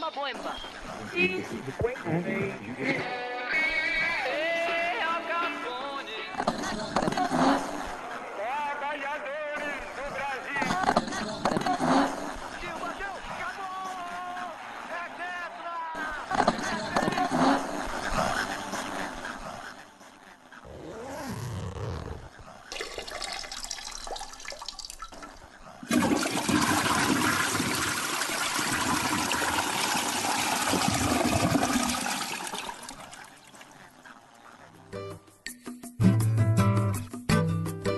uma bomba.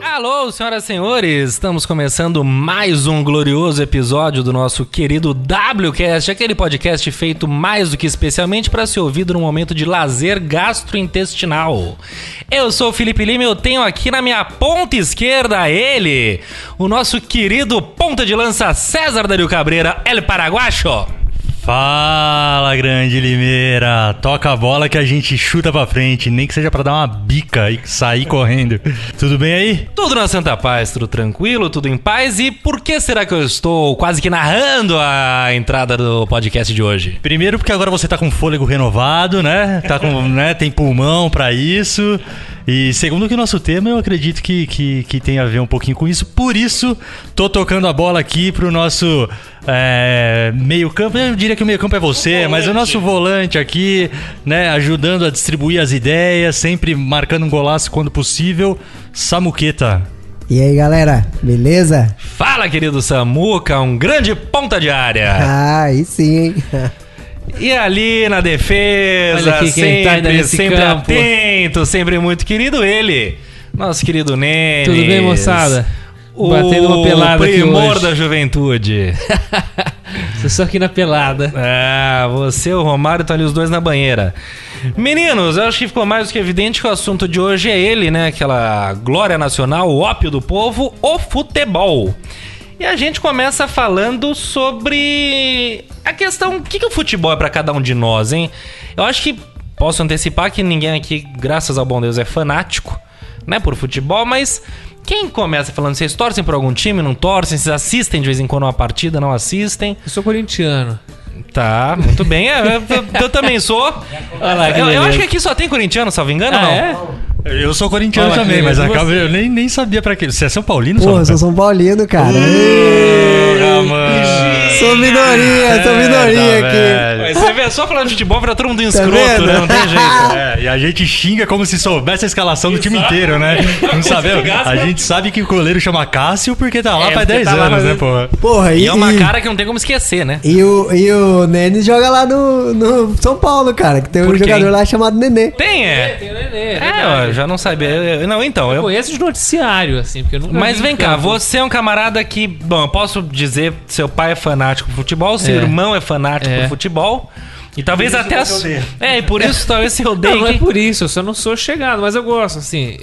Alô, senhoras e senhores, estamos começando mais um glorioso episódio do nosso querido WCast, aquele podcast feito mais do que especialmente para ser ouvido num momento de lazer gastrointestinal. Eu sou o Felipe Lima e eu tenho aqui na minha ponta esquerda ele, o nosso querido ponta de lança César Dario Cabreira, El Paraguacho. Fala, grande Limeira, toca a bola que a gente chuta pra frente, nem que seja pra dar uma bica e sair correndo. Tudo bem aí? Tudo na santa paz, tudo tranquilo, tudo em paz. E por que será que eu estou quase que narrando a entrada do podcast de hoje? Primeiro porque agora você tá com fôlego renovado, né? Tá com, né? Tem pulmão pra isso. E segundo que o nosso tema, eu acredito que tem a ver um pouquinho com isso. Por isso, tô tocando a bola aqui pro nosso meio campo. Eu diria que o meio campo é você, mas o nosso volante aqui, né? Ajudando a distribuir as ideias, sempre marcando um golaço quando possível. Samuqueta. E aí, galera, beleza? Fala, querido Samuca, um grande ponta de área. Ah, aí sim, hein? E ali na defesa, aqui sempre campo. atento, sempre muito querido, ele, nosso querido Nenes. Tudo bem, moçada? O Batendo uma pelada aqui primor hoje. da juventude. Tô só aqui na pelada. Ah, você e o Romário estão ali os dois na banheira. Meninos, eu acho que ficou mais do que evidente que o assunto de hoje é ele, né? Aquela glória nacional, o ópio do povo, o futebol. E a gente começa falando sobre a questão, o que o futebol é pra cada um de nós, hein? Eu acho que posso antecipar que ninguém aqui, graças ao bom Deus, é fanático, né, por futebol, mas quem começa falando, vocês torcem por algum time, não torcem? Vocês assistem de vez em quando uma partida, não assistem? Eu sou corintiano. Tá, muito bem, eu também sou. Olha lá, que eu acho que aqui só tem corintiano, salvo engano, não? é? Eu sou corintiano Olha, também, mas você- eu nem sabia pra quê. Você é São Paulino, Pô, eu Samuca? sou São Paulino, cara. Sou minoria aqui. Mas você vê, só falando de futebol, vira todo mundo escroto, vendo? né? Não tem jeito. E a gente xinga como se soubesse a escalação do time inteiro, né? Não sabemos. A gente sabe que o goleiro chama Cássio porque tá lá faz porque 10 tá lá anos, faz- né, porra? Porra, E é uma cara que não tem como esquecer, né? E o Nenes joga lá no São Paulo, cara, que tem Por um quem? jogador lá chamado Nenê. Tem, Tem o Nenê, eu já não sabia. Não, então, Eu conheço de noticiário, assim, porque eu nunca Mas vi vem em cá, campo. você é um camarada que, bom, eu posso dizer, seu pai é fanático por futebol, seu É. irmão é fanático É. por futebol, e talvez até... e por isso talvez se odeie. Não é por isso, eu só não sou chegado, mas eu gosto, assim.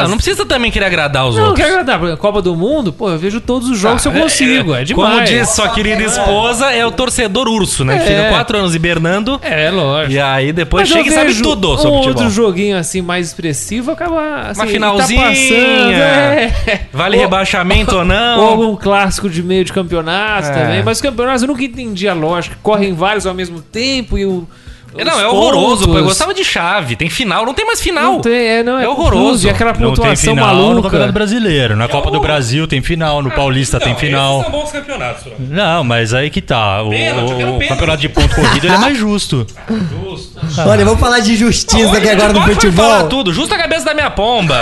Não precisa também querer agradar os Não, outros. quero agradar. Por exemplo, Copa do Mundo, pô, eu vejo todos os jogos se eu consigo. É demais. Como diz sua querida esposa, é o torcedor urso, né? Que fica 4 anos hibernando, É, lógico. e aí depois Mas chega eu e sabe vejo tudo um sobre futebol. outro joguinho assim mais expressivo acaba assim, Uma finalzinha, tá passando, vale Ou- rebaixamento ou não. Ou algum clássico de meio de campeonato É. também. Mas os campeonatos eu nunca entendi a lógica. Correm vários ao mesmo tempo e o. Não, é horroroso, pô. Eu gostava de chave. Tem final, não tem mais final. Não tem, não, É horroroso. confuso, e aquela Não tem pontuação final no maluca. Campeonato Brasileiro. Na Copa do Brasil tem final, no Paulista tem final. Esses são bons campeonatos, Não, mas aí que tá. Pênalti, eu quero O pênalti. campeonato de ponto corrido ele é mais justo. Olha, vamos falar de justiça aqui agora no Falar futebol. tudo, justo a cabeça da minha pomba.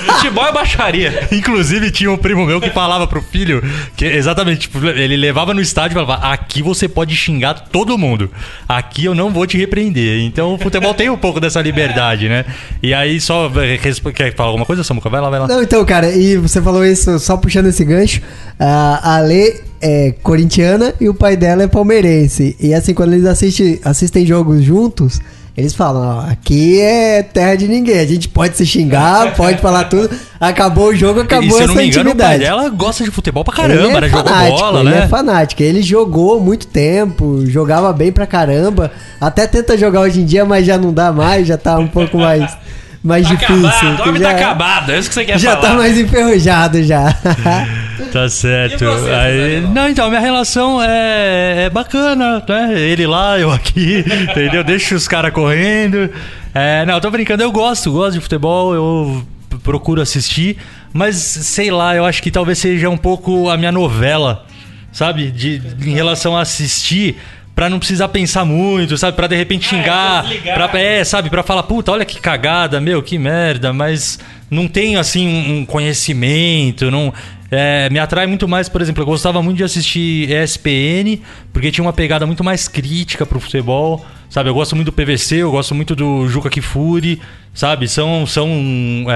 Futebol é baixaria. Inclusive, tinha um primo meu que falava pro filho que exatamente, tipo, ele levava no estádio e falava: aqui você pode xingar todo mundo. Aqui eu não vou te repreender. Então o futebol tem um pouco dessa liberdade, né? E aí só. Quer falar alguma coisa, Samuca? Vai lá, vai lá. Não, então, cara, e você falou isso só puxando esse gancho. A Lê é corintiana e o pai dela é palmeirense. E assim, quando eles assistem jogos juntos, eles falam, ó, aqui é terra de ninguém. A gente pode se xingar, pode falar tudo. Acabou o jogo, E acabou se eu não essa me engano, o pai intimidade. dela gosta de futebol pra Ele caramba, é né? Jogou fanático, bola, ele né? é fanático. Ele jogou muito tempo, jogava bem pra caramba. Até tenta jogar hoje em dia, mas já não dá mais, já tá um pouco mais difícil. Acabado, o homem já, tá acabado. É isso que você quer já falar. tá mais enferrujado já. Tá certo. E você, Aí, não, então, minha relação é bacana, né? Ele lá, eu aqui, entendeu? Deixa os caras correndo. Não, eu tô brincando, eu gosto de futebol, eu procuro assistir, mas sei lá, eu acho que talvez seja um pouco a minha novela, sabe? Em relação a assistir, pra não precisar pensar muito, sabe? Pra de repente xingar, sabe? Pra falar, puta, olha que cagada, meu, que merda, mas não tenho, assim, um conhecimento, não... me atrai muito mais, por exemplo, eu gostava muito de assistir ESPN, porque tinha uma pegada muito mais crítica pro futebol, sabe? Eu gosto muito do PVC, eu gosto muito do Juca Kfouri, sabe? São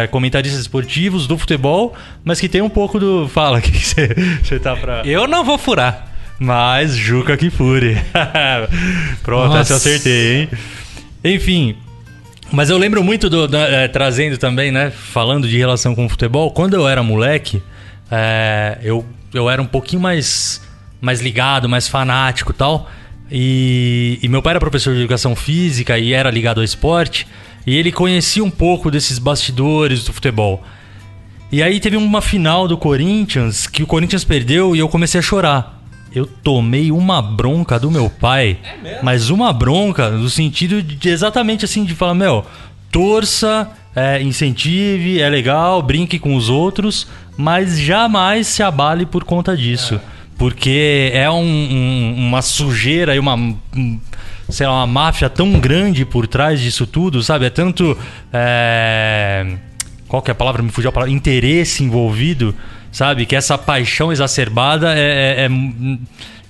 comentaristas esportivos do futebol, mas que tem um pouco do... Fala, que você tá pra... Eu não vou furar. Mas Juca Kfouri. Pronto, essa eu acertei, hein? Enfim... Mas eu lembro muito, trazendo também, né? Falando de relação com o futebol, quando eu era moleque... eu era um pouquinho mais ligado, mais fanático e tal. E meu pai era professor de educação física e era ligado ao esporte. E ele conhecia um pouco desses bastidores do futebol. E aí teve uma final do Corinthians, que o Corinthians perdeu e eu comecei a chorar. Eu tomei uma bronca do meu pai. Mas uma bronca no sentido de exatamente assim, de falar, meu, torça... incentive, é legal, brinque com os outros, mas jamais se abale por conta disso. Porque é uma sujeira e uma máfia tão grande por trás disso tudo, sabe? É tanto... qual que é a palavra? Me fugiu a palavra. Interesse envolvido, sabe? Que essa paixão exacerbada é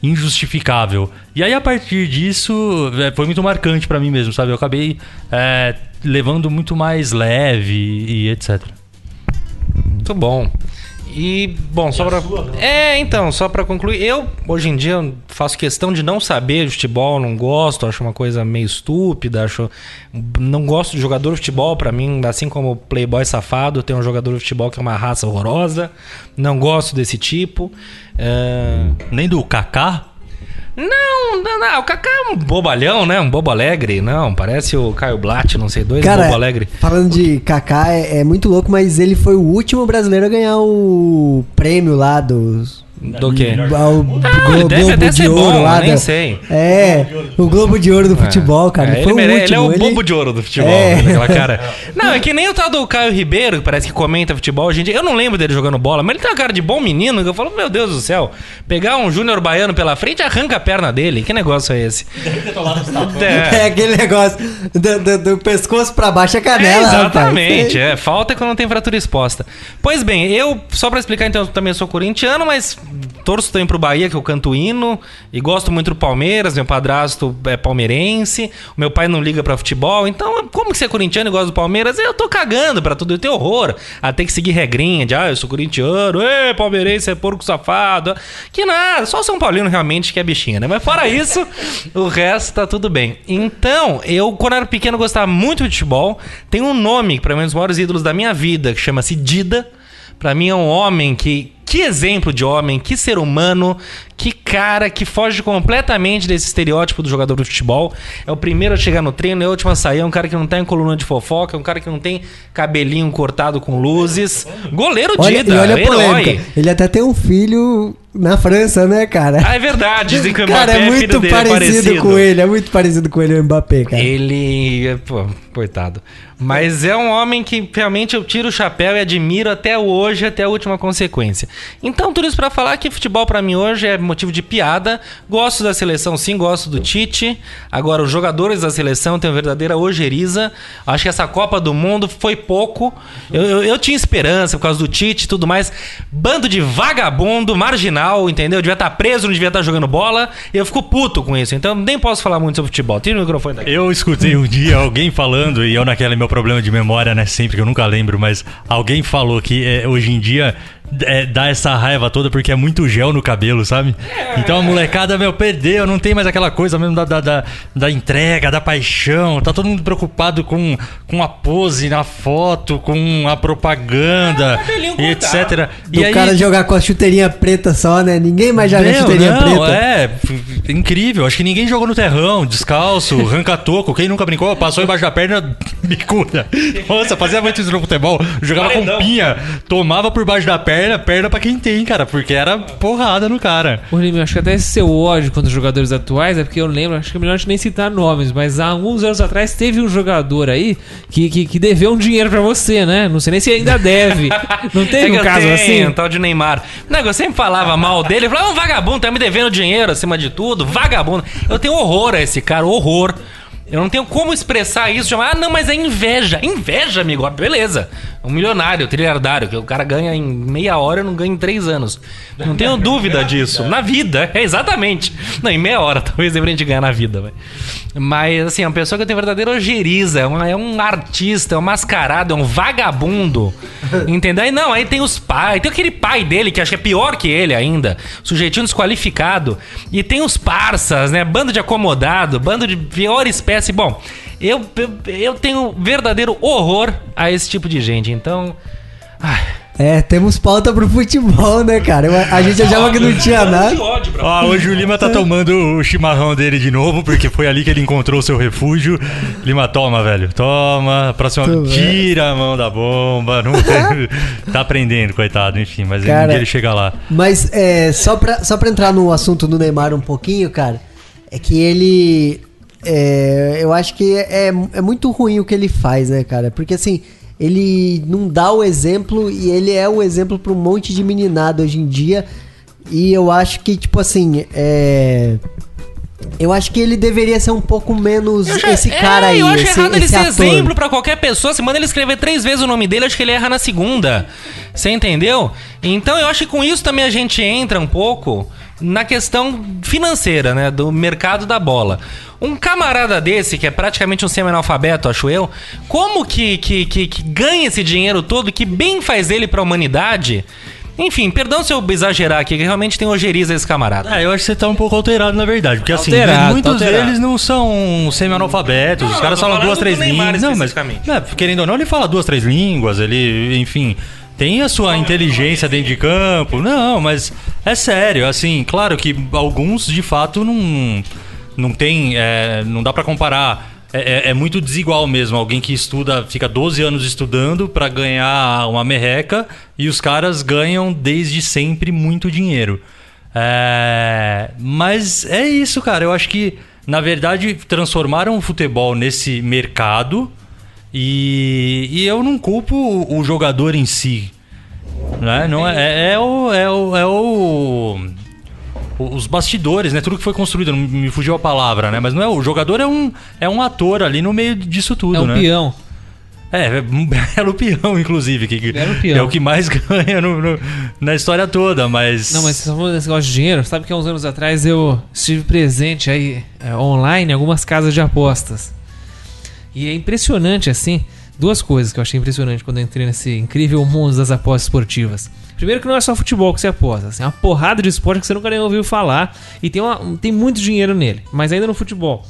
injustificável. E aí, a partir disso, foi muito marcante pra mim mesmo, sabe? Eu acabei levando muito mais leve e etc. Muito bom. E, bom, só pra... então, só pra concluir, eu, hoje em dia, faço questão de não saber de futebol, não gosto, acho uma coisa meio estúpida, não gosto de jogador de futebol, pra mim, assim como playboy safado, tem um jogador de futebol que é uma raça horrorosa, não gosto desse tipo. Nem do Kaká? Não, o Kaká é um bobalhão, né? Um bobo alegre, não, parece o Caio Blatt, não sei, Cara, bobo alegre. Falando de Kaká, é muito louco, mas ele foi o último brasileiro a ganhar o prêmio lá dos... Do quê? Ele deve até ser bom, lá nem sei. O Globo de Ouro do futebol, cara. Ele foi o último. Ele é o bobo de ouro do futebol, aquela cara. Não, é que nem o tal do Caio Ribeiro, que parece que comenta futebol hoje em dia. Eu não lembro dele jogando bola, mas ele tem uma cara de bom menino, que eu falo, meu Deus do céu, pegar um Júnior Baiano pela frente, arranca a perna dele. Que negócio é esse? Deve ter tomado esse tapão. Aquele negócio do pescoço pra baixo é canela, exatamente, falta quando não tem fratura exposta. Pois bem, eu, só pra explicar, então, eu também sou corintiano, mas torço também pro Bahia, que eu canto hino, e gosto muito do Palmeiras, meu padrasto é palmeirense, o meu pai não liga pra futebol, então como que você é corintiano e gosta do Palmeiras? Eu tô cagando pra tudo, eu tenho horror a ter que seguir regrinha de, eu sou corintiano, palmeirense é porco safado, que nada, só o São Paulino realmente que é bichinha, né? Mas fora isso, o resto tá tudo bem. Então, eu quando era pequeno gostava muito de futebol, tem um nome, pra mim, um dos maiores ídolos da minha vida, que chama-se Dida. Pra mim é um homem que exemplo de homem, que ser humano, que cara que foge completamente desse estereótipo do jogador de futebol. É o primeiro a chegar no treino, é o último a sair, é um cara que não tá em coluna de fofoca, é um cara que não tem cabelinho cortado com luzes. Goleiro Dida, herói. Ele até tem um filho na França, né, cara? É verdade, dizem que o Mbappé é muito dele, parecido com ele, é muito parecido com ele, o Mbappé, cara. Ele, coitado. Mas é um homem que realmente eu tiro o chapéu e admiro até hoje, até a última consequência. Então, tudo isso pra falar que futebol pra mim hoje é motivo de piada. Gosto da seleção, sim, gosto do Tite. Agora, os jogadores da seleção têm uma verdadeira ojeriza. Acho que essa Copa do Mundo foi pouco. Eu tinha esperança por causa do Tite e tudo mais. Bando de vagabundo, marginal, entendeu? Devia estar preso, não devia estar jogando bola. E eu fico puto com isso. Então, nem posso falar muito sobre futebol. Tira o microfone daqui. Eu escutei um dia alguém falando, e eu naquele meu problema de memória, né, sempre que eu nunca lembro, mas alguém falou que hoje em dia dá essa raiva toda porque é muito gel no cabelo, sabe? Então a molecada, perdeu, não tem mais aquela coisa mesmo da entrega, da paixão, tá todo mundo preocupado com a pose na foto, com a propaganda, e etc. E aí, o cara jogar com a chuteirinha preta só, né? Ninguém mais joga chuteirinha preta. Incrível, acho que ninguém jogou no terrão, descalço, arranca-toco, quem nunca brincou, passou embaixo da perna, bicuda. Nossa, fazia muito isso no futebol, jogava com pinha, tomava por baixo da perna perda pra quem tem, cara, porque era porrada no cara. Ô, Lima, eu acho que até esse seu ódio contra os jogadores atuais é porque eu lembro, acho que é melhor a gente nem citar nomes, mas há alguns anos atrás teve um jogador aí que deveu um dinheiro pra você, né? Não sei nem se ainda deve. Não teve um caso assim? Um tal de Neymar. Não, eu sempre falava mal dele, eu falava, vagabundo, tá me devendo dinheiro acima de tudo, vagabundo. Eu tenho horror a esse cara, horror. Eu não tenho como expressar isso, chamar, não, mas é inveja. Inveja, amigo, beleza. Um milionário, trilhardário, que o cara ganha em meia hora, eu não ganho em 3 anos. Não tenho dúvida disso. Na vida, exatamente. Não, em meia hora, talvez deveria gente ganhar na vida, véio. Mas, assim, é uma pessoa que tem verdadeira ojeriza, é um artista, é um mascarado, é um vagabundo. Entendeu? Aí não, aí tem os pais, tem aquele pai dele, que acho que é pior que ele ainda, sujeitinho desqualificado. E tem os parças, né? Bando de acomodado, bando de pior espécie. Bom, eu tenho verdadeiro horror a esse tipo de gente, então... Temos pauta pro futebol, né, cara? A gente achava que não tinha nada. Hoje o Lima tá tomando o chimarrão dele de novo, porque foi ali que ele encontrou o seu refúgio. Lima, toma, velho. Toma. Próxima, tira a mão da bomba. Não tem... Tá aprendendo, coitado, enfim. Mas cara, ele chega lá. Mas só pra entrar no assunto do Neymar um pouquinho, cara, é que ele... eu acho que é muito ruim o que ele faz, né, cara? Porque assim, ele não dá o exemplo e ele é o exemplo pra um monte de meninada hoje em dia. E eu acho que, tipo assim, eu acho que ele deveria ser um pouco menos esse cara aí. Eu acho errado ele ser exemplo pra qualquer pessoa. Se manda ele escrever 3 vezes o nome dele, acho que ele erra na segunda. Você entendeu? Então eu acho que com isso também a gente entra um pouco na questão financeira, né? Do mercado da bola. Um camarada desse, que é praticamente um semi-analfabeto, acho eu, como que ganha esse dinheiro todo, que bem faz ele pra humanidade? Enfim, perdão se eu exagerar aqui, que realmente tem ojeriza esse camarada. Eu acho que você tá um pouco alterado, na verdade. Porque assim, muitos deles não são semi-analfabetos. Os caras falam 2, 3 línguas. Não, mas querendo ou não, ele fala 2, 3 línguas. Ele, enfim... Tem a sua inteligência dentro de campo. Não, mas é sério, assim, claro que alguns de fato não tem, não dá pra comparar. É muito desigual mesmo. Alguém que estuda, fica 12 anos estudando pra ganhar uma merreca e os caras ganham desde sempre muito dinheiro. Mas é isso, cara. Eu acho que, na verdade, transformaram o futebol nesse mercado. E eu não culpo o jogador em si, né? Não os bastidores, né? Tudo que foi construído, não me fugiu a palavra, né? Mas não é o jogador, é um ator ali no meio disso tudo, né? É um peão. É um belo peão, inclusive, que peão. É o que mais ganha na história toda, mas... Não, mas você tá falando desse negócio de dinheiro, sabe que há uns anos atrás eu estive presente aí online em algumas casas de apostas. E é impressionante, assim, 2 coisas que eu achei impressionante quando eu entrei nesse incrível mundo das apostas esportivas. Primeiro que não é só futebol que você aposta, assim, é uma porrada de esporte que você nunca nem ouviu falar e tem muito dinheiro nele, mas ainda no futebol.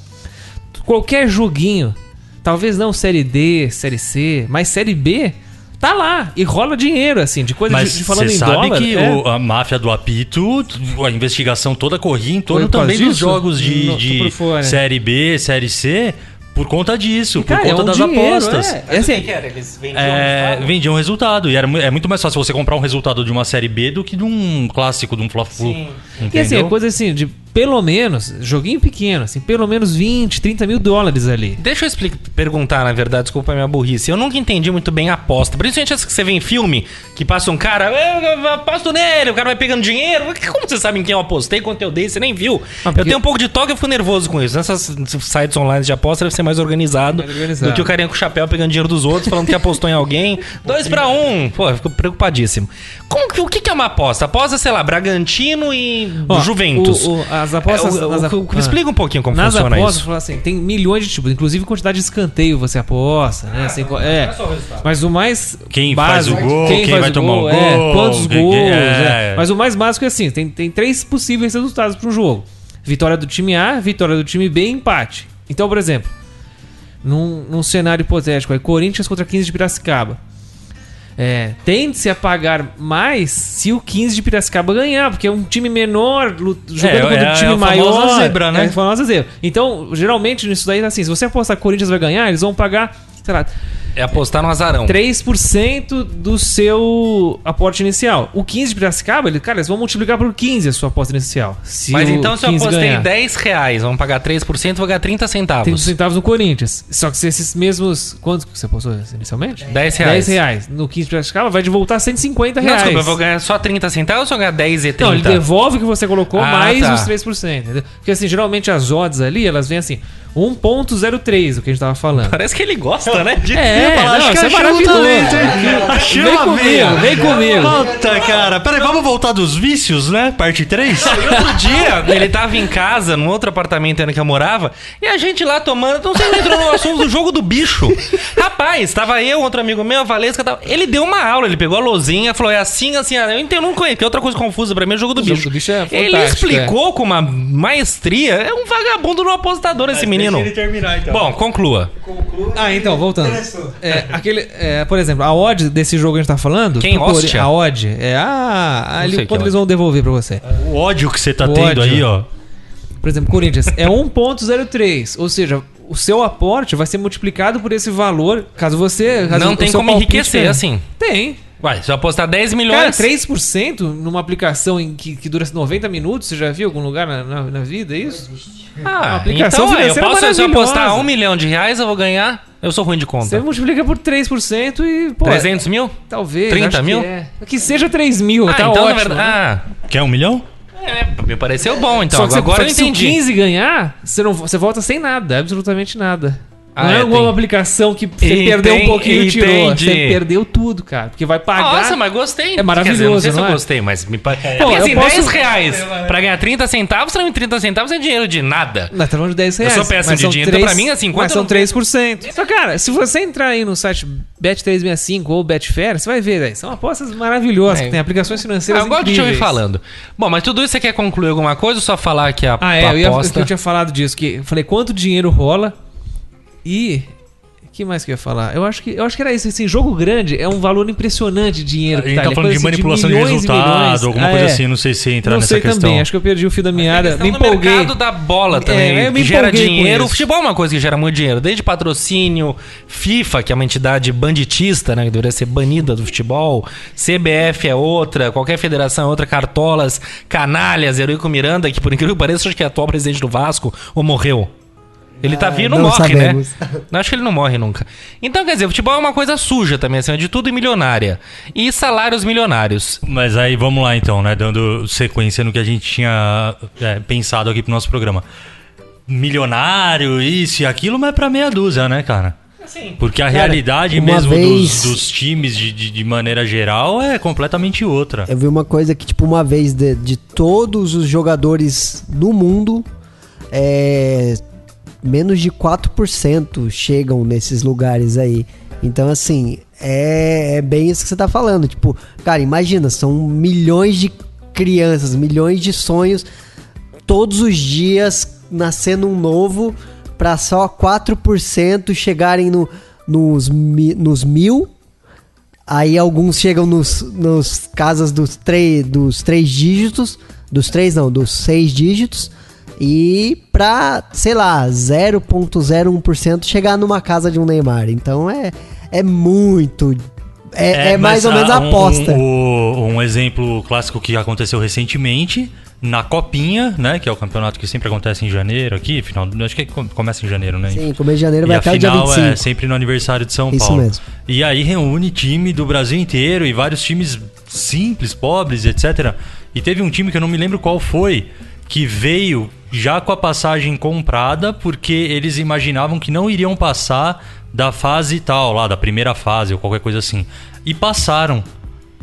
Qualquer joguinho, talvez não Série D, Série C, mas Série B, tá lá e rola dinheiro, assim, de coisa de falando em dólar. Mas você sabe que a máfia do apito, a investigação toda corria em torno também dos jogos de Série B, Série C... Por conta disso, por conta das apostas. Assim, eles vendiam resultado. E é muito mais fácil você comprar um resultado de uma Série B do que de um clássico, de um Fla-Flu. E assim, é coisa assim, de pelo menos, joguinho pequeno, assim, pelo menos 20, 30 mil dólares ali. Deixa eu perguntar, na verdade, desculpa a minha burrice. Eu nunca entendi muito bem a aposta. Principalmente as que você vê em filme, que passa um cara, eu aposto nele, o cara vai pegando dinheiro. Como você sabe em quem eu apostei, quanto eu dei? Você nem viu. Eu tenho um pouco de toque e eu fico nervoso com isso. Nessas sites online de aposta deve ser mais organizado do que o carinha com o chapéu pegando dinheiro dos outros, falando que apostou em alguém. 2-1. Pô, eu fico preocupadíssimo. O que é uma aposta? Aposta, sei lá, Bragantino e Juventus. As apostas... Explica um pouquinho como nas funciona apostas, isso. Fala assim, tem milhões de tipos, inclusive quantidade de escanteio você aposta, né? Assim, mas o mais quem básico, faz o gol, quem vai tomar o gol, quantos gols, mas o mais básico é assim, tem 3 possíveis resultados para um jogo. Vitória do time A, vitória do time B e empate. Então, por exemplo, num cenário hipotético, aí Corinthians contra 15 de Piracicaba. Tende-se a pagar mais se o 15 de Piracicaba ganhar, porque é um time menor jogando contra um time maior. Famosa zebra, né? Então, geralmente nisso daí, assim, se você apostar que o Corinthians vai ganhar, eles vão pagar, sei lá, É apostar no azarão. 3% do seu aporte inicial. O 15 de Piracicaba, eles vão multiplicar por 15 a sua aposta inicial. Mas então se eu 15 apostei ganhar. R$10, vamos pagar 3%, vou ganhar 30 centavos. 30 centavos no Corinthians. Só que se esses mesmos... Quanto que você apostou inicialmente? R$10. R$10. No 15 de Piracicaba vai de voltar R$150. Não, desculpa, eu vou ganhar só 30 centavos ou vou ganhar 10 e 30? Não, ele devolve o que você colocou mais tá. os 3%. Entendeu? Porque assim, geralmente as odds ali, elas vêm assim, 1.03, o que a gente tava falando. Parece que ele gosta, né? Não, isso é maravilhoso. Achei Vem uma comigo, veia. vem comigo. Puta, cara. Peraí, vamos voltar dos vícios, né? Parte 3? E outro dia, ele tava em casa, num outro apartamento ainda que eu morava, e a gente lá tomando, não sei se entrou no assunto do jogo do bicho. Rapaz, tava eu, outro amigo meu, a Valesca, ele deu uma aula, ele pegou a lousinha, falou, é assim, eu entendo, não conheço, que é outra coisa confusa pra mim é o jogo do O jogo bicho. do bicho é Ele fantástico, explicou com uma maestria, é um vagabundo no apostador esse menino. Deixa ele terminar, então. Bom, conclua. Então, voltando. Por exemplo, a odd desse jogo que a gente tá falando... Quem? Hóstia? A odd é ali sei quando que eles vão devolver pra você. O ódio que você tá O tendo ódio. aí, ó. Por exemplo, Corinthians é 1.03, ou seja, o seu aporte vai ser multiplicado por esse valor, caso você... Não tem como enriquecer assim. Tem. Vai, se eu apostar 10 Cara, milhões... 3% numa aplicação que dura 90 minutos, você já viu em algum lugar na vida isso? Ah, aplicação então financeira se eu apostar maravilhosa. R$1 milhão, eu vou ganhar... Eu sou ruim de conta. Você multiplica por 3% e... Pô, 300 mil? talvez. 30 acho mil? Que, que seja 3 mil, tá então ótimo. na verdade... né? Quer 1 milhão? Me pareceu bom, então. Só que Agora eu se o entendi. 15 ganhar, você volta sem nada, absolutamente nada. Ah, Não é é, alguma tem- aplicação que você perdeu um pouquinho e tirou. entendi. Você perdeu tudo, cara. Porque vai pagar... Nossa, mas gostei. É maravilhoso, Quer dizer, não sei se não eu é? gostei, mas me parece. Pô, assim, eu posso- R$10 pra ganhar 30 centavos, pra mim 30 centavos é dinheiro de nada. Nós tá falando de 10 reais. Eu sou péssimo mas de são dinheiro, então pra mim, assim, Mas enquanto são eu 3%. Só, cara, se você entrar aí no site Bet365 ou Betfair, você vai ver, velho. São apostas maravilhosas, É. que tem aplicações financeiras Eu gosto de te ouvir incríveis. falando. Bom, mas tudo isso você quer concluir alguma coisa ou só falar que a aposta... Eu tinha falado disso, que eu falei quanto dinheiro rola e... O que mais que eu ia falar? Eu acho que era isso, assim, jogo grande é um valor impressionante de dinheiro. A gente tá ali, falando coisa de assim, manipulação de milhões e resultado, milhões. alguma coisa assim, não sei se entrar Não nessa sei questão. também, acho que eu perdi o fio da meada, me No empolguei. mercado da bola também, eu me que gera empolguei com dinheiro. O isso. futebol é uma coisa que gera muito dinheiro, desde patrocínio, FIFA, que é uma entidade banditista, né, que deveria ser banida do futebol, CBF é outra, qualquer federação é outra, Cartolas, Canalhas, Eurico Miranda, que por incrível que pareça, acho que é atual presidente do Vasco, ou morreu. Ele tá vivo e não não morre, sabemos. né? Não, acho que ele não morre nunca. Então, quer dizer, o futebol é uma coisa suja também, acima de tudo, e milionária. E salários milionários. Mas aí vamos lá então, né? Dando sequência no que a gente tinha pensado aqui pro nosso programa. Milionário, isso e aquilo, mas pra meia dúzia, né, cara? Assim, Porque a Cara, realidade uma mesmo vez- dos times de maneira geral é completamente outra. Eu vi uma coisa que, tipo, uma vez de todos os jogadores do mundo, menos de 4% chegam nesses lugares aí. Então, assim, é bem isso que você tá falando. Tipo, cara, imagina, são milhões de crianças, milhões de sonhos, todos os dias nascendo um novo, pra só 4% chegarem nos 1.000. Aí alguns chegam nos casas dos 3 dígitos, dos 6 dígitos, e pra, sei lá, 0,01% chegar numa casa de um Neymar. Então é muito... É mais ou menos a aposta. Um exemplo clássico que aconteceu recentemente, na Copinha, né? Que é o campeonato que sempre acontece em janeiro aqui, final, acho que começa em janeiro, né? Sim, começo de janeiro E vai a até o dia final 25. é sempre no aniversário de São Isso Paulo. mesmo. E aí reúne time do Brasil inteiro e vários times simples, pobres, etc. E teve um time que eu não me lembro qual foi, que veio já com a passagem comprada, porque eles imaginavam que não iriam passar da fase tal, lá da primeira fase ou qualquer coisa assim. E passaram.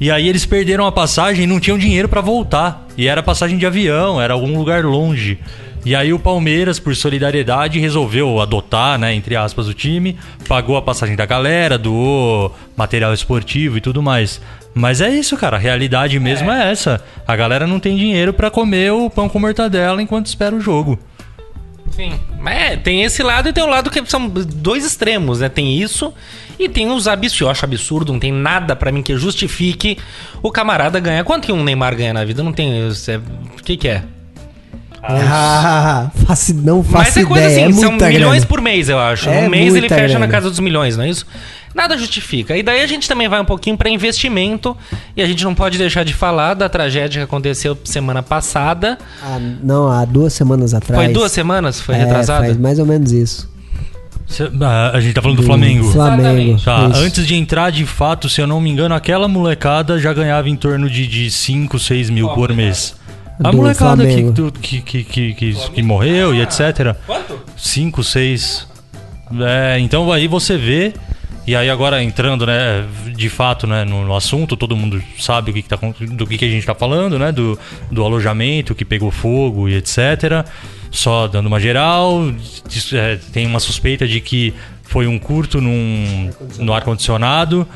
E aí eles perderam a passagem e não tinham dinheiro pra voltar. E era passagem de avião, era algum lugar longe. E aí o Palmeiras, por solidariedade, resolveu adotar, né, entre aspas, o time, pagou a passagem da galera, doou material esportivo e tudo mais. Mas é isso, cara, a realidade mesmo é essa. A galera não tem dinheiro pra comer o pão com mortadela enquanto espera o jogo. Sim, mas tem esse lado e tem o lado que são dois extremos, né? Tem isso e tem os absurdos. Eu acho absurdo, não tem nada pra mim que justifique o camarada ganhar. Quanto que um Neymar ganha na vida? Não tem... O que é? Não faço Mas é coisa ideia. assim, são muita milhões grana. por mês, eu acho. É No mês ele muita fecha grana. na casa dos milhões, não é isso? Nada justifica. E daí a gente também vai um pouquinho para investimento. E a gente não pode deixar de falar da tragédia que aconteceu semana passada. Não, há 2 semanas atrás. Foi 2 semanas? Foi retrasada? Faz mais ou menos isso. A gente tá falando do Flamengo. Flamengo. Tá, isso. antes de entrar de fato, se eu não me engano, aquela molecada já ganhava em torno de 5, 6 mil por mês. A Do molecada Flamengo. que morreu e etc. Quanto? 5, 6. Então aí você vê. E aí agora entrando, né, de fato, né, no assunto, todo mundo sabe do que a gente tá falando, né, do alojamento que pegou fogo e etc. Só dando uma geral, tem uma suspeita de que foi um curto no ar-condicionado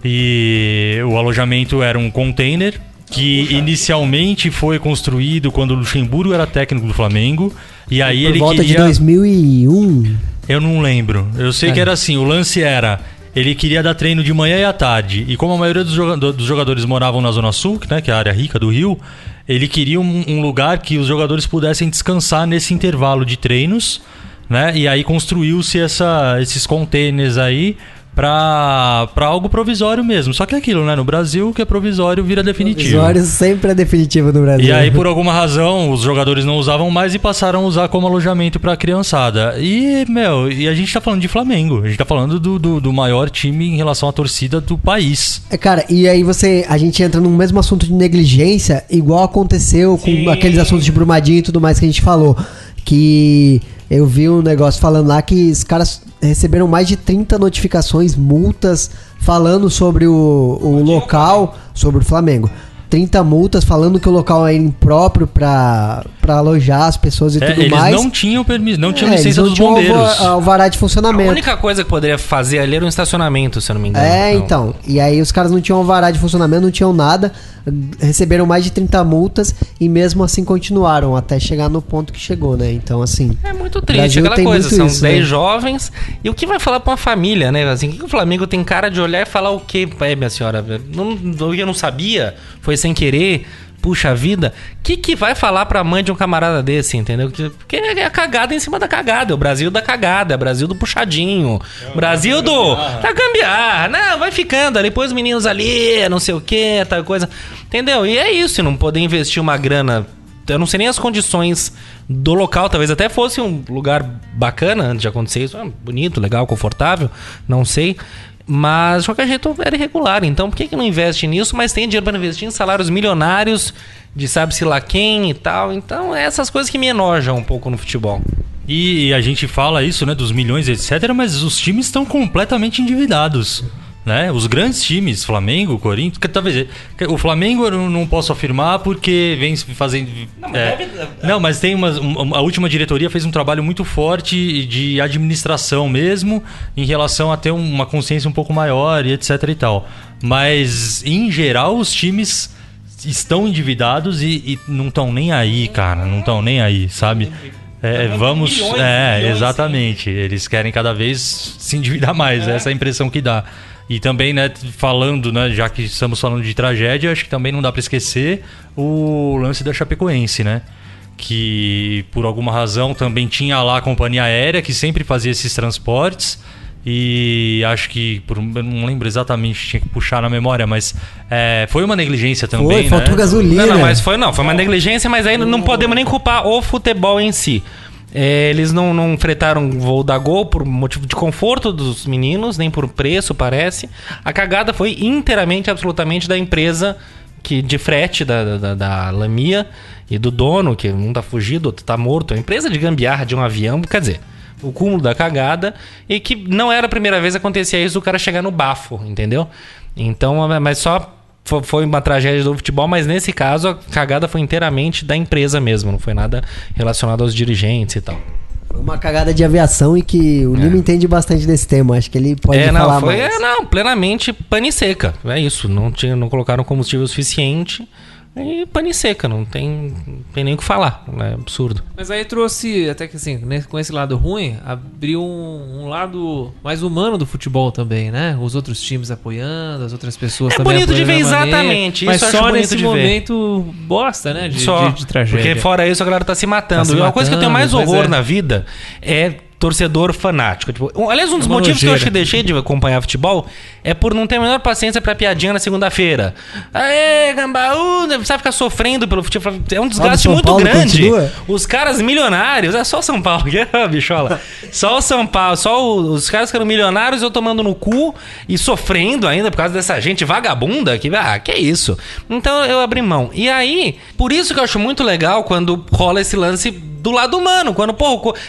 e o alojamento era um container que inicialmente foi construído quando o Luxemburgo era técnico do Flamengo e aí Por ele volta queria... de 2001. Eu não lembro. Eu sei que era assim, o lance era... Ele queria dar treino de manhã e à tarde. E como a maioria dos jogadores moravam na Zona Sul, né, que é a área rica do Rio, ele queria um lugar que os jogadores pudessem descansar nesse intervalo de treinos, né? E aí construiu-se esses containers aí pra algo provisório mesmo. Só que é aquilo, né? No Brasil, o que é provisório vira definitivo. Provisório sempre é definitivo no Brasil. E aí, por alguma razão, os jogadores não usavam mais e passaram a usar como alojamento pra criançada. E a gente tá falando de Flamengo. A gente tá falando do maior time em relação à torcida do país. Cara, e aí a gente entra no mesmo assunto de negligência, igual aconteceu com aqueles assuntos de Brumadinho e tudo mais que a gente falou. Que eu vi um negócio falando lá que os caras receberam mais de 30 notificações, multas, falando sobre o local, sobre o Flamengo. 30 multas falando que o local é impróprio pra alojar as pessoas e tudo mais. Eles não tinham permisso, não tinham Eles licença não dos tinham bombeiros. alvará de A funcionamento. única coisa que poderia fazer ali era um estacionamento, se eu não me engano. Então. E aí os caras não tinham alvará de funcionamento, não tinham nada. Receberam mais de 30 multas e mesmo assim continuaram até chegar no ponto que chegou, né? Então, assim... É muito o triste, Brasil aquela tem coisa. muito São isso, 10 né? jovens. E o que vai falar pra uma família, né? Assim, o que o Flamengo tem cara de olhar e falar o quê? Minha senhora, eu não sabia, foi sem querer. Puxa vida, o que vai falar pra mãe de um camarada desse, entendeu? Porque é a cagada em cima da cagada. É o Brasil da cagada, é o Brasil do puxadinho. Brasil da gambiarra. Não, vai ficando ali, põe os meninos ali, não sei o que, tal coisa. Entendeu? E é isso, não poder investir uma grana. Eu não sei nem as condições do local, talvez até fosse um lugar bacana antes de acontecer isso. Bonito, legal, confortável, não sei. Mas de qualquer jeito era irregular. Então por que não investe nisso? Mas tem dinheiro para investir em salários milionários de sabe-se lá quem e tal. Então é essas coisas que me enojam um pouco no futebol. E a gente fala isso, né, dos milhões, etc., mas os times estão completamente endividados. Né? Os grandes times, Flamengo, Corinthians, talvez o Flamengo eu não posso afirmar porque vem fazendo. Mas tem a última diretoria fez um trabalho muito forte de administração mesmo, em relação a ter uma consciência um pouco maior e etc e tal. Mas em geral os times estão endividados e não estão nem aí, cara, não estão nem aí, sabe? Exatamente. Eles querem cada vez se endividar mais, essa é a impressão que dá. E também, né, falando, né, já que estamos falando de tragédia, acho que também não dá para esquecer o lance da Chapecoense, né? Que por alguma razão também tinha lá a companhia aérea que sempre fazia esses transportes. E acho que, eu não lembro exatamente, tinha que puxar na memória, mas foi uma negligência também, faltou gasolina. Foi uma negligência, mas aí não podemos nem culpar o futebol em si. Eles não fretaram o voo da Gol por motivo de conforto dos meninos, nem por preço, parece. A cagada foi inteiramente, absolutamente da empresa de frete, da Lamia e do dono, que um tá fugido, outro tá morto. A empresa de gambiarra de um avião, quer dizer, o cúmulo da cagada. E que não era a primeira vez que acontecia isso, o cara chegar no bafo, entendeu? Então, mas só... Foi uma tragédia do futebol, mas nesse caso a cagada foi inteiramente da empresa mesmo. Não foi nada relacionado aos dirigentes e tal. Foi uma cagada de aviação e que o Lima entende bastante desse tema. Acho que ele pode falar mais. Plenamente pane seca. É isso. Não colocaram combustível suficiente E pane seca, não tem nem o que falar. É absurdo. Mas aí trouxe, até que assim, com esse lado ruim, abriu um lado mais humano do futebol também, né? Os outros times apoiando, as outras pessoas também bonito de apoiando ver, da maneira. exatamente. Mas Isso eu só acho bonito nesse de ver. momento bosta, né? De tragédia. Porque fora isso a galera tá se matando. E uma coisa que eu tenho mais horror na vida é torcedor fanático. Tipo, aliás, um dos motivos que eu acho que deixei de acompanhar futebol é por não ter a menor paciência pra piadinha na segunda-feira. Aê, Gambaú, precisa ficar sofrendo pelo futebol. É um desgaste muito grande. Continua. Os caras milionários, é só São Paulo, bichola. Só o São Paulo, só os caras que eram milionários eu tomando no cu e sofrendo ainda por causa dessa gente vagabunda que é isso. Então eu abri mão. E aí, por isso que eu acho muito legal quando rola esse lance do lado humano. Quando,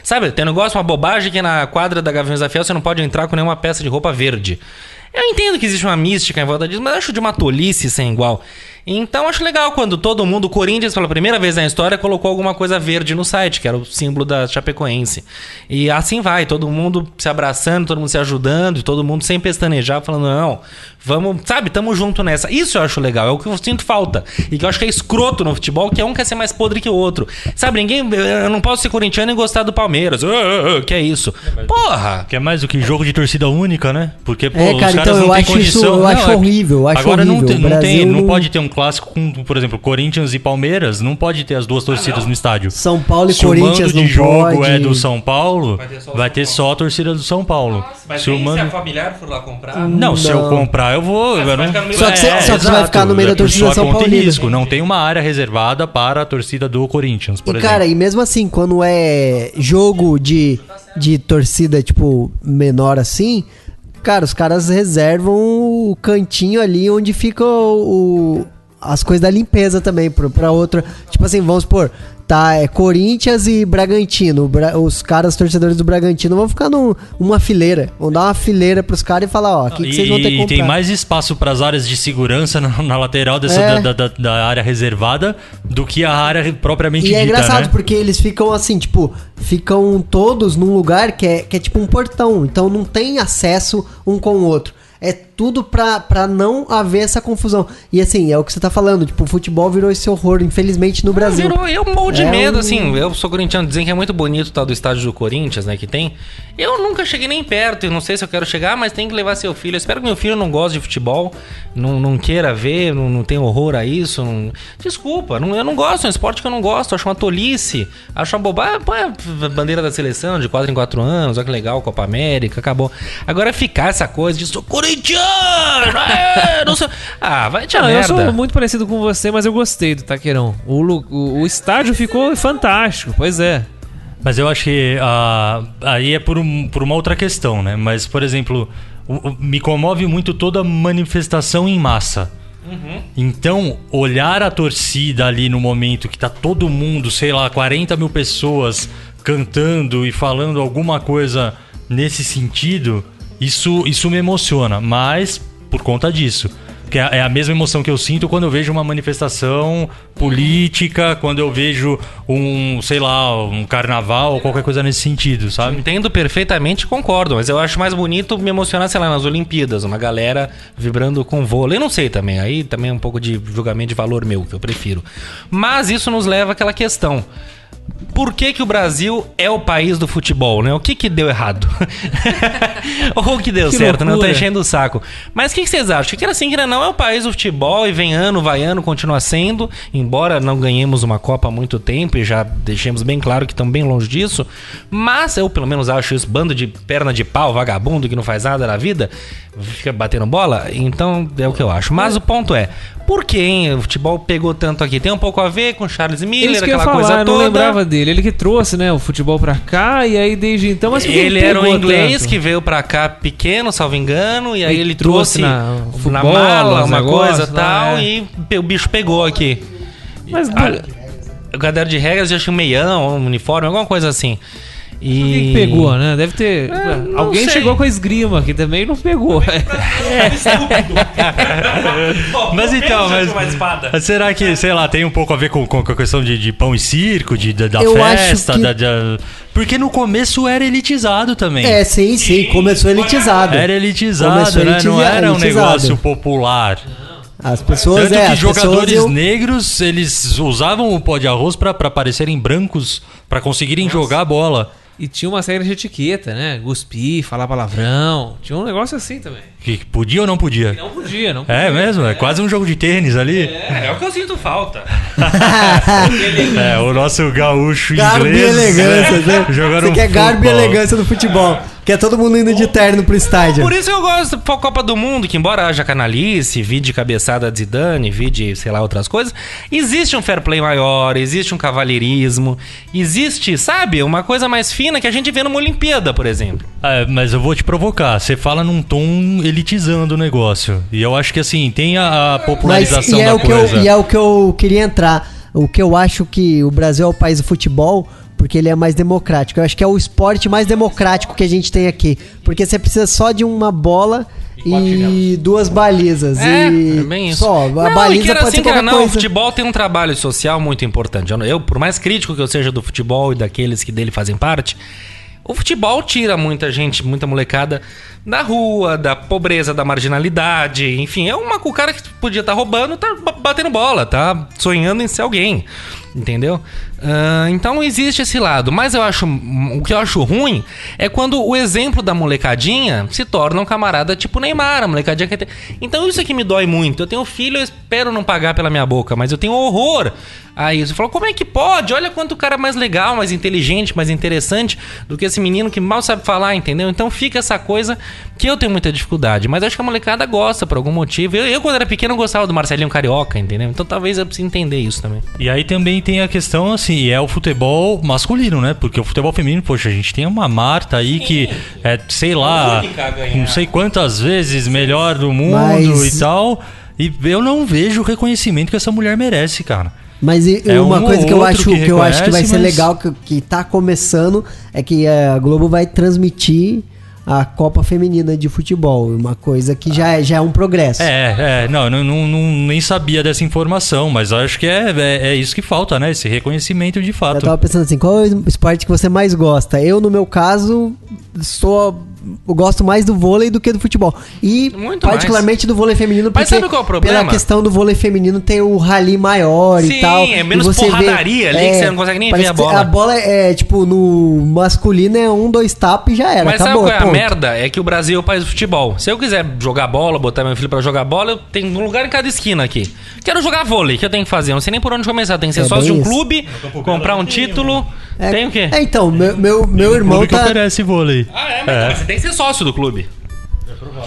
sabe, tem um negócio, uma bobagem que na quadra da Gaviões da Fiel você não pode entrar com nenhuma peça de roupa verde. Eu entendo que existe uma mística em volta disso, mas eu acho de uma tolice sem igual. Então eu acho legal quando todo mundo, o Corinthians, pela primeira vez na história, colocou alguma coisa verde no site, que era o símbolo da Chapecoense. E assim vai, todo mundo se abraçando, todo mundo se ajudando, e todo mundo sem pestanejar, falando, não, vamos, sabe, tamo junto nessa. Isso eu acho legal, é o que eu sinto falta. E que eu acho que é escroto no futebol, que um quer ser mais podre que o outro. Sabe, eu não posso ser corintiano e gostar do Palmeiras. Que é isso? Porra! Que é mais do que jogo de torcida única, né? Porque, cara, os caras então, não têm condição. Eu acho horrível, agora não pode ter um clássico com, por exemplo, Corinthians e Palmeiras, não pode ter as duas torcidas no estádio. São Paulo e se Corinthians não pode. Se o mando de jogo é do São Paulo, vai ter só a torcida do São Paulo. Nossa, mas se a familiar for lá comprar... Não, se eu comprar, eu vou... Só que você vai ficar no meio da torcida São Paulo. Não tem uma área reservada para a torcida do Corinthians, por exemplo. Cara, e mesmo assim, quando é jogo de torcida, tipo, menor assim... Cara, os caras reservam o cantinho ali onde fica as coisas da limpeza também pra outra. Tipo assim, vamos supor, Corinthians e Bragantino. Os caras, torcedores do Bragantino, vão ficar numa fileira. Vão dar uma fileira pros caras e falar, ó, aqui que vocês vão ter que comprar. E tem mais espaço pras áreas de segurança na lateral da área reservada do que a área propriamente dita, é engraçado, né? porque eles ficam assim, tipo, ficam todos num lugar que é tipo um portão. Então não tem acesso um com o outro. É tudo pra não haver essa confusão. E assim, é o que você tá falando, tipo, o futebol virou esse horror, infelizmente, no Brasil. Eu morro de medo, assim, eu sou corintiano, dizem que é muito bonito o tal do estádio do Corinthians, né, que tem. Eu nunca cheguei nem perto, eu não sei se eu quero chegar, mas tem que levar seu filho. Eu espero que meu filho não goste de futebol, não queira ver, não tenha horror a isso. Desculpa, eu não gosto, é um esporte que eu não gosto, acho uma tolice, acho uma bobagem. Põe a bandeira da seleção de 4 em 4 anos, olha que legal, Copa América, acabou. Agora ficar essa coisa de sou corintiano, não sei. Vai te merda. Eu sou muito parecido com você, mas eu gostei do Taqueirão. O estádio ficou fantástico, pois é. Mas eu acho que aí é por uma outra questão, né? Mas, por exemplo, me comove muito toda manifestação em massa. Uhum. Então, olhar a torcida ali no momento que tá todo mundo, sei lá, 40 mil pessoas cantando e falando alguma coisa nesse sentido, isso me emociona, mas por conta disso. Que é a mesma emoção que eu sinto quando eu vejo uma manifestação política, quando eu vejo um carnaval ou qualquer coisa nesse sentido, sabe? Entendo perfeitamente e concordo, mas eu acho mais bonito me emocionar, sei lá, nas Olimpíadas, uma galera vibrando com vôlei. Eu não sei também, aí também é um pouco de julgamento de valor meu, que eu prefiro. Mas isso nos leva àquela questão. Por que o Brasil é o país do futebol, né? O que deu errado? Ou o que deu certo, né? Eu tô enchendo o saco. Mas o que vocês acham? Que assim, que não é o país do futebol e vem ano, vai ano, continua sendo, embora não ganhemos uma Copa há muito tempo e já deixemos bem claro que estamos bem longe disso, mas eu pelo menos acho isso, bando de perna de pau, vagabundo que não faz nada na vida, fica batendo bola, então é o que eu acho. Mas o ponto é, por que o futebol pegou tanto aqui? Tem um pouco a ver com Charles Miller, aquela coisa toda. Eu não lembrava dele, ele que trouxe, né, o futebol pra cá, e aí desde então... Mas ele era um inglês que veio pra cá pequeno, salvo engano, e aí ele trouxe na mala uma coisa e tal, e o bicho pegou aqui. Mas o caderno de regras já tinha um meião, um uniforme, alguma coisa assim. E... Alguém pegou, né? Deve ter... Alguém sei. Chegou com a esgrima que também não pegou. Mas então, mas será que, sei lá, tem um pouco a ver com a questão de pão e circo, da eu festa, acho que... Porque no começo era elitizado também. Sim, começou elitizado. Era elitizado, né? Não era um negócio popular. As pessoas, Tanto que as jogadores pessoas, negros, eles usavam o pó de arroz pra parecerem brancos, pra conseguirem jogar a bola. E tinha uma série de etiqueta, né? Cuspir, falar palavrão. Tinha um negócio assim também. Que podia ou não podia? Não podia, não podia. É mesmo? É quase um jogo de tênis ali. É o que eu sinto falta. É, o nosso gaúcho Garbo e inglês. elegância, né? Jogando Você quer garbo e futebol. elegância no futebol. Que é todo mundo indo de terno pro estádio. Por isso eu gosto da Copa do Mundo, que embora haja canalice, vide cabeçada de Zidane, vide, sei lá, outras coisas, existe um fair play maior, existe um cavalheirismo, existe, sabe, uma coisa mais fina que a gente vê numa Olimpíada, por exemplo. É, mas eu vou te provocar. Você fala num tom elitizando o negócio. E eu acho que assim, tem a popularização da coisa. E é o que eu queria entrar. O que eu acho que o Brasil é o país do futebol, porque ele é mais democrático. Eu acho que é o esporte mais democrático que a gente tem aqui. Porque você precisa só de uma bola e duas balizas. É e bem isso. só. A Não, baliza e que era pode assim ser que era, qualquer não, o coisa. futebol tem um trabalho social muito importante. Eu, por mais crítico que eu seja do futebol e daqueles que dele fazem parte, o futebol tira muita gente, muita molecada da rua, da pobreza, da marginalidade, enfim, o cara que podia estar roubando, tá batendo bola, tá sonhando em ser alguém, entendeu? Então existe esse lado, mas o que eu acho ruim é quando o exemplo da molecadinha se torna um camarada tipo Neymar, a molecadinha quer ter... Então isso aqui me dói muito. Eu tenho filho, eu espero não pagar pela minha boca, mas eu tenho horror a isso. Eu falo, como é que pode? Olha quanto o cara é mais legal, mais inteligente, mais interessante do que esse menino que mal sabe falar, entendeu? Então fica essa coisa que eu tenho muita dificuldade, mas acho que a molecada gosta por algum motivo. Eu quando era pequeno, eu gostava do Marcelinho Carioca, entendeu? Então talvez eu precise entender isso também. E aí também tem a questão, assim, é o futebol masculino, né? Porque o futebol feminino, poxa, a gente tem uma Marta aí que é, sei lá, não sei quantas vezes melhor do mundo Mas- e tal. E eu não vejo o reconhecimento que essa mulher merece, cara. Mas É uma um coisa ou que eu outro acho que que, eu acho que vai reconhece, ser mas- legal, que tá começando, é que a Globo vai transmitir a Copa Feminina de Futebol. Uma coisa que já é um progresso. Não, nem sabia dessa informação, mas acho que é isso que falta, né? Esse reconhecimento de Eu fato. tava pensando assim, qual é o esporte que você mais gosta? Eu, no meu caso, eu gosto mais do vôlei do que do futebol. E Muito particularmente do vôlei feminino, Mas sabe qual é o problema? pela questão do vôlei feminino tem o rally maior Sim, e tal. é menos e você porradaria ali, que você não consegue nem parece ver a que bola. A bola é, tipo, no masculino é 1, 2 tapas e já era, Mas acabou. sabe qual é a ponto. merda? É que o Brasil é o país do futebol. Se eu quiser jogar bola, botar meu filho pra jogar bola, eu tenho um lugar em cada esquina aqui. Quero jogar vôlei, o que eu tenho que fazer? Eu não sei nem por onde começar. Tem que ser sócio de bem um isso. clube, comprar um título. Tem o quê? Então, meu O irmão clube que tá... oferece vôlei. Mas você tem que ser sócio do clube.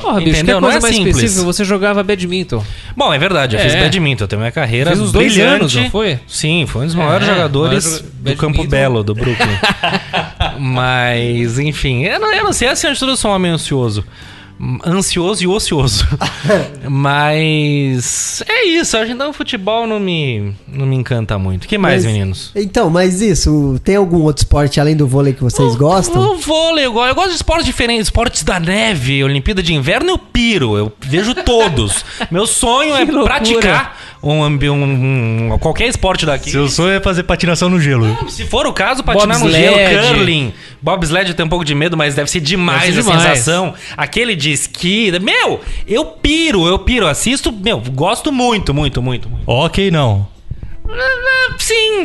Porra, bicho, que Entendeu? Não coisa é mais simples. específica. Você jogava badminton. Bom, é verdade, eu fiz badminton, eu tenho minha carreira Fez uns 2 brilhante. anos, não foi? Sim, foi um dos maiores É, jogadores maior do Campo badminton. Belo, do Brooklyn. Mas, enfim, eu não sei, assim, antes de tudo eu sou um homem ansioso. Ansioso e ocioso. Mas é isso, acho que então o futebol não me encanta muito. O que mais, meninos? Então, mas isso, tem algum outro esporte além do vôlei que vocês gostam? O vôlei, eu gosto de esportes diferentes, esportes da neve, Olimpíada de Inverno eu piro, eu vejo todos. Meu sonho é Que loucura. praticar qualquer esporte daqui. Seu sonho é fazer patinação no gelo. Se for o caso, patinar no Bobsled. gelo, curling. Bobsled eu tenho um pouco de medo, mas deve ser demais Deve ser a demais. sensação. Aquele de esqui. Meu, eu piro. Assisto, gosto muito. Ok, não. Sim,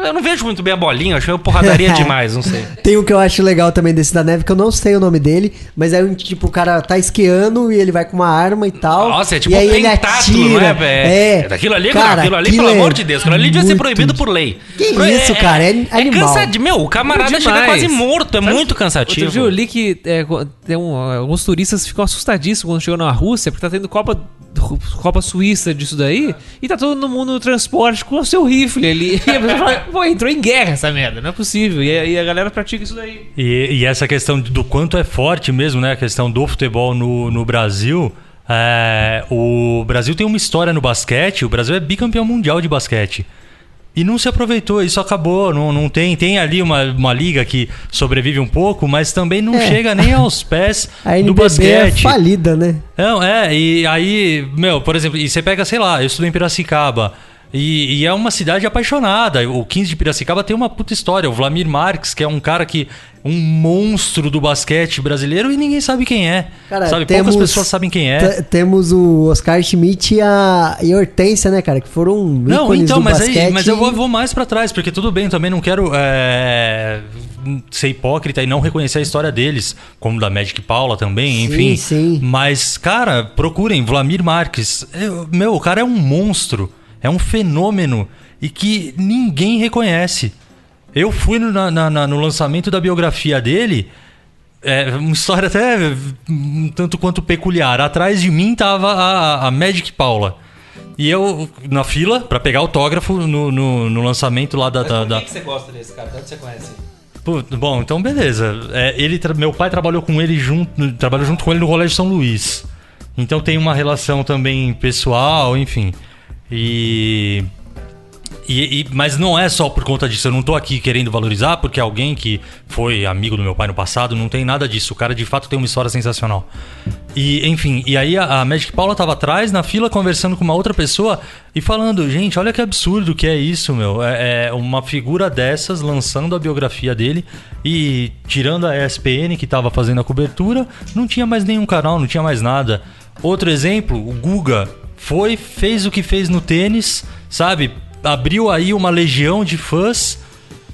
eu não vejo muito bem a bolinha, acho que eu porradaria demais, não sei. Tem um que eu acho legal também desse da neve, que eu não sei o nome dele, mas é um tipo, o cara tá esquiando e ele vai com uma arma e tal. Nossa, é tipo e aí um ele tentáculo, atira. não é? Daquilo ali, cara, pelo aquilo amor é de Deus, aquilo ali devia ser muito proibido por lei. Que isso, cara, é animal. cansativo. Meu, o camarada Demais. chega quase morto, é muito cansativo. Outro dia eu li que alguns turistas ficam assustadíssimos quando chegam na Rússia, porque tá tendo Copa Suíça disso daí, e tá todo mundo no transporte com o seu rifle ali. E a pessoa fala, pô, entrou em guerra essa merda, não é possível. E a galera pratica isso daí. E essa questão do quanto é forte mesmo, né? A questão do futebol no Brasil. O Brasil tem uma história no basquete. O Brasil é bicampeão mundial de basquete. E não se aproveitou, isso acabou. Não tem ali uma liga que sobrevive um pouco, mas também não chega nem aos pés A do NBB basquete. é falida, né? Não, e aí, por exemplo, e você pega, sei lá, eu estudo em Piracicaba. E é uma cidade apaixonada. O 15 de Piracicaba tem uma puta história. O Vlamir Marques, que é um cara um monstro do basquete brasileiro e ninguém sabe quem é. Cara, sabe? Poucas pessoas sabem quem é. Temos o Oscar Schmidt e a Hortência, né, cara? Que foram ícones do basquete. Mas eu vou mais pra trás, porque tudo bem, também não quero ser hipócrita e não reconhecer a história deles, como da Magic Paula também, enfim. Sim. Mas, cara, procurem Vlamir Marques. O cara é um monstro. É um fenômeno e que ninguém reconhece. Eu fui no lançamento da biografia dele, uma história até um tanto quanto peculiar. Atrás de mim tava a Magic Paula. E eu, na fila, pra pegar autógrafo no lançamento lá da... Por que você gosta desse cara? De onde você conhece ele? Bom, então beleza. Meu pai trabalhou junto com ele no Colégio São Luís. Então tem uma relação também pessoal, enfim... Mas não é só por conta disso. Eu não tô aqui querendo valorizar porque alguém que foi amigo do meu pai no passado, não tem nada disso. O cara de fato tem uma história sensacional. E aí a Magic Paula tava atrás na fila conversando com uma outra pessoa e falando: gente, olha que absurdo que é isso, meu. É uma figura dessas lançando a biografia dele e tirando a ESPN que tava fazendo a cobertura, não tinha mais nenhum canal, não tinha mais nada. Outro exemplo, o Guga fez o que fez no tênis, sabe? Abriu aí uma legião de fãs.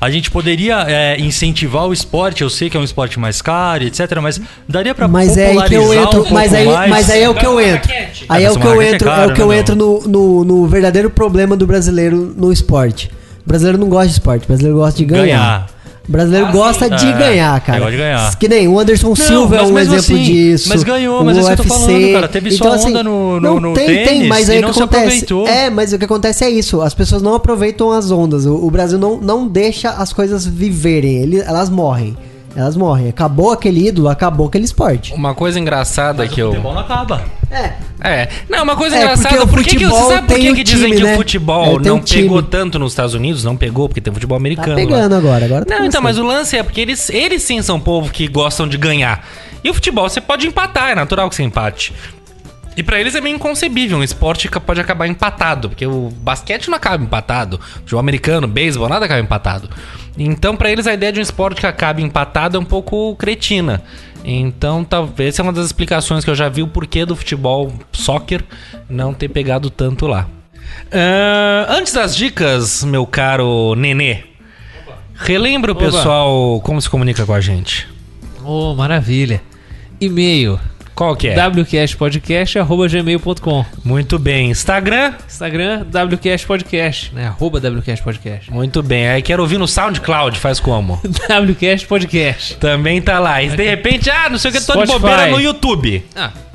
A gente poderia incentivar o esporte. Eu sei que é um esporte mais caro, etc. Mas daria pra popularizar um pouco mais. Mas aí é o que eu entro. Aí é o que eu entro no verdadeiro problema do brasileiro no esporte. O brasileiro não gosta de esporte, o brasileiro gosta de ganhar. O brasileiro gosta de ganhar, cara. Gosta de ganhar. Que nem o Anderson Silva é um exemplo disso. Mas ganhou, mas é isso que eu tô falando, cara. Teve só onda no tênis mas aí e não se aproveitou. Mas o que acontece é isso. As pessoas não aproveitam as ondas. O Brasil não deixa as coisas viverem. Elas morrem. Acabou aquele ídolo, acabou aquele esporte. Uma coisa engraçada que o futebol não acaba. Não, uma coisa engraçada, você sabe por que dizem time, que né? o futebol não pegou tanto nos Estados Unidos? Não pegou, porque tem futebol americano. Tá pegando agora tá não, então, mas o lance é porque eles sim são um povo que gostam de ganhar. E o futebol você pode empatar, é natural que você empate. E pra eles é meio inconcebível, um esporte que pode acabar empatado, porque o basquete não acaba empatado, o futebol americano, o beisebol, nada acaba empatado. Então pra eles a ideia de um esporte que acabe empatado é um pouco cretina. Então talvez essa é uma das explicações que eu já vi o porquê do futebol soccer não ter pegado tanto lá. Antes das dicas, meu caro Nenê, relembra o pessoal como se comunica com a gente. Maravilha. E-mail. Qual que é? wcastpodcast@gmail.com. Muito bem. Instagram, wcastpodcast, né? @wcastpodcast. Muito bem. Aí quero ouvir no SoundCloud, faz como? wcastpodcast. Também tá lá. E de repente, não sei o que, tô de Spotify. bobeira no YouTube.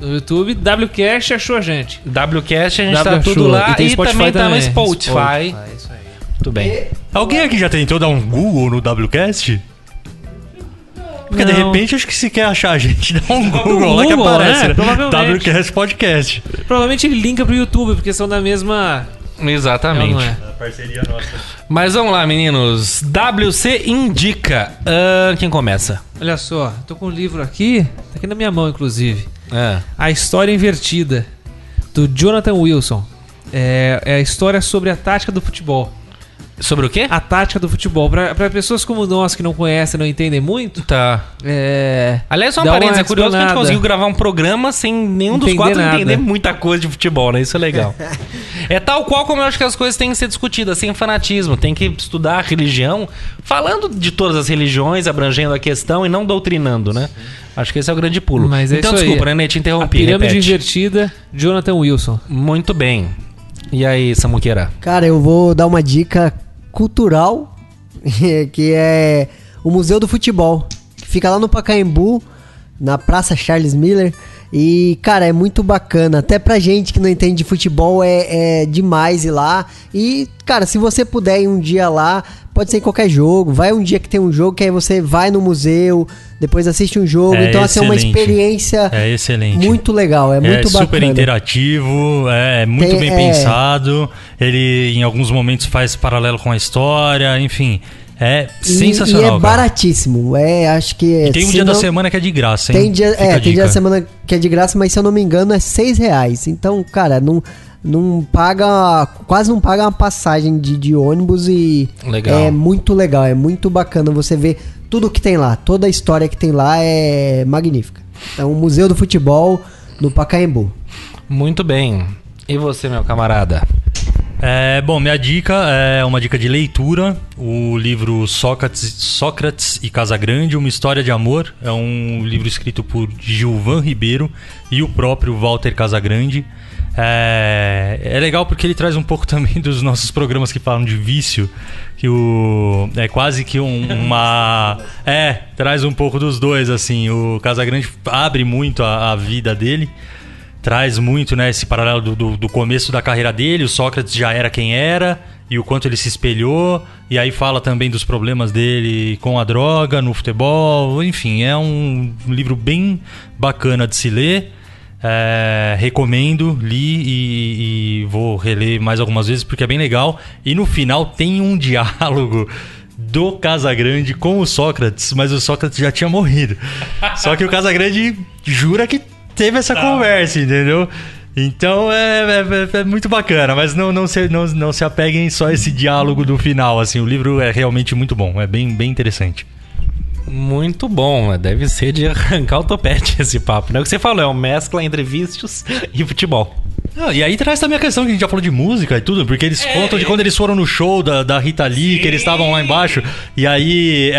No YouTube, WCast achou a gente. WCast, a gente W tá tudo achou. lá. E tem também tá no Spotify. Isso aí. Muito bem. Alguém aqui já tentou dar um Google no WCast? Porque de repente, acho que se quer achar a gente, dá um Google lá que aparece, né? Provavelmente. WCast Podcast. Provavelmente ele linka pro YouTube, porque são da mesma... Exatamente. Não é. Parceria nossa. Mas vamos lá, meninos. WC Indica. Quem começa? Olha só, tô com um livro aqui, tá aqui na minha mão, inclusive. Ah. A História Invertida, do Jonathan Wilson. É a história sobre a tática do futebol. Sobre o quê? A tática do futebol. Pra pessoas como nós que não conhecem, não entendem muito. Tá. Aliás, só um parênteses, é curioso que a gente conseguiu gravar um programa sem nenhum dos quatro entender muita coisa de futebol, né? Isso é legal. É tal qual como eu acho que as coisas têm que ser discutidas, sem fanatismo. Tem que estudar a religião, falando de todas as religiões, abrangendo a questão e não doutrinando, né? Acho que esse é o grande pulo. Mas então, desculpa, né? Te interrompi. A Pirâmide Invertida, Jonathan Wilson. Muito bem. E aí, Samuqueira? Cara, eu vou dar uma dica cultural, que é o Museu do Futebol, que fica lá no Pacaembu, na Praça Charles Miller. E, cara, é muito bacana. Até pra gente que não entende de futebol, é demais ir lá. E, cara, se você puder ir um dia lá, pode ser em qualquer jogo. Vai um dia que tem um jogo, que aí você vai no museu, depois assiste um jogo. Então, assim, é uma experiência excelente. Muito legal, muito bacana. É super interativo, é muito bem pensado. Ele, em alguns momentos, faz paralelo com a história, enfim... É sensacional, e é cara. Baratíssimo. Acho que... E tem um dia da semana que é de graça, hein? Tem dia da semana que é de graça, mas se eu não me engano é R$6. Então, cara, quase não paga uma passagem de ônibus e Legal. é muito legal, é muito bacana você ver tudo que tem lá, toda a história que tem lá é magnífica. Então, o Museu do Futebol no Pacaembu. Muito bem. E você, meu camarada? Bom, minha dica é uma dica de leitura. O livro Sócrates e Casagrande, Uma História de Amor. É um livro escrito por Gilvan Ribeiro e o próprio Walter Casagrande. É legal porque ele traz um pouco também dos nossos programas que falam de vício. Que é quase que traz um pouco dos dois, assim. O Casagrande abre muito a vida dele. Traz muito, né, esse paralelo do começo da carreira dele. O Sócrates já era quem era e o quanto ele se espelhou. E aí fala também dos problemas dele com a droga, no futebol. Enfim, é um livro bem bacana de se ler. Recomendo, li e vou reler mais algumas vezes porque é bem legal. E no final tem um diálogo do Casagrande com o Sócrates, mas o Sócrates já tinha morrido. Só que o Casagrande jura que teve essa conversa, entendeu? Então é muito bacana, mas não se apeguem só a esse diálogo do final, assim, o livro é realmente muito bom, é bem interessante. Muito bom, deve ser de arrancar o topete esse papo, né? O que você falou, é uma mescla entre vícios e futebol. E aí traz também a questão que a gente já falou de música e tudo, porque eles contam de quando eles foram no show da Rita Lee, que eles estavam lá embaixo, e aí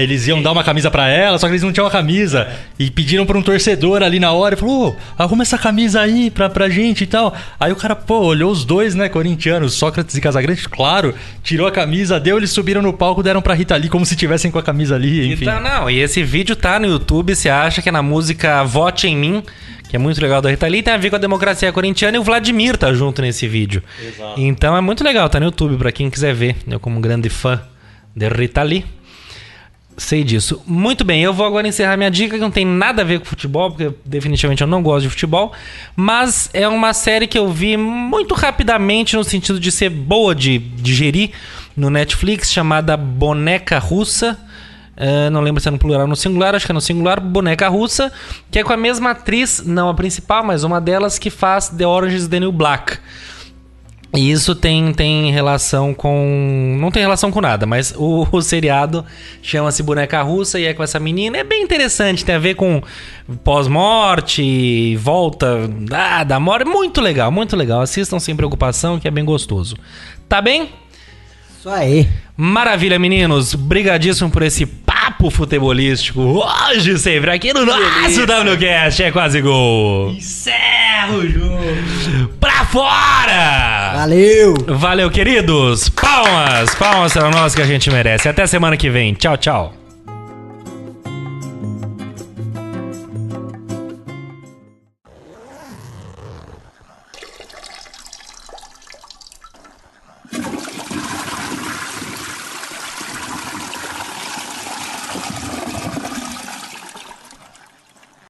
eles iam dar uma camisa pra ela, só que eles não tinham a camisa, e pediram pra um torcedor ali na hora, e falou, arruma essa camisa aí pra gente e tal. Aí o cara, olhou os dois, né, corintianos, Sócrates e Casagrande, claro, tirou a camisa, eles subiram no palco, deram pra Rita Lee como se tivessem com a camisa ali, enfim. E esse vídeo tá no YouTube, você acha que é na música Vote em Mim, que é muito legal da Rita Lee, tem a ver com a democracia corintiana, e o Vladimir tá junto nesse vídeo. Exato. Então é muito legal, tá no YouTube pra quem quiser ver. Eu, como um grande fã de Rita Lee, sei disso. Muito bem, eu vou agora encerrar minha dica, que não tem nada a ver com futebol, porque definitivamente eu não gosto de futebol, mas é uma série que eu vi muito rapidamente, no sentido de ser boa de digerir, no Netflix, chamada Boneca Russa. Não lembro se é no plural ou no singular, acho que é no singular, Boneca Russa, que é com a mesma atriz, não a principal, mas uma delas que faz The Orange is the New Black. E isso tem relação com... Não tem relação com nada, mas o seriado chama-se Boneca Russa e é com essa menina. É bem interessante, tem a ver com pós-morte, volta da morte. Muito legal, muito legal. Assistam sem preocupação, que é bem gostoso. Tá bem? Isso aí. Maravilha, meninos. Brigadíssimo por esse papo futebolístico. Hoje sempre aqui no nosso WCast é Quase Gol. Encerra o jogo. Pra fora! Valeu! Valeu, queridos. Palmas pra nós que a gente merece. Até semana que vem. Tchau, tchau.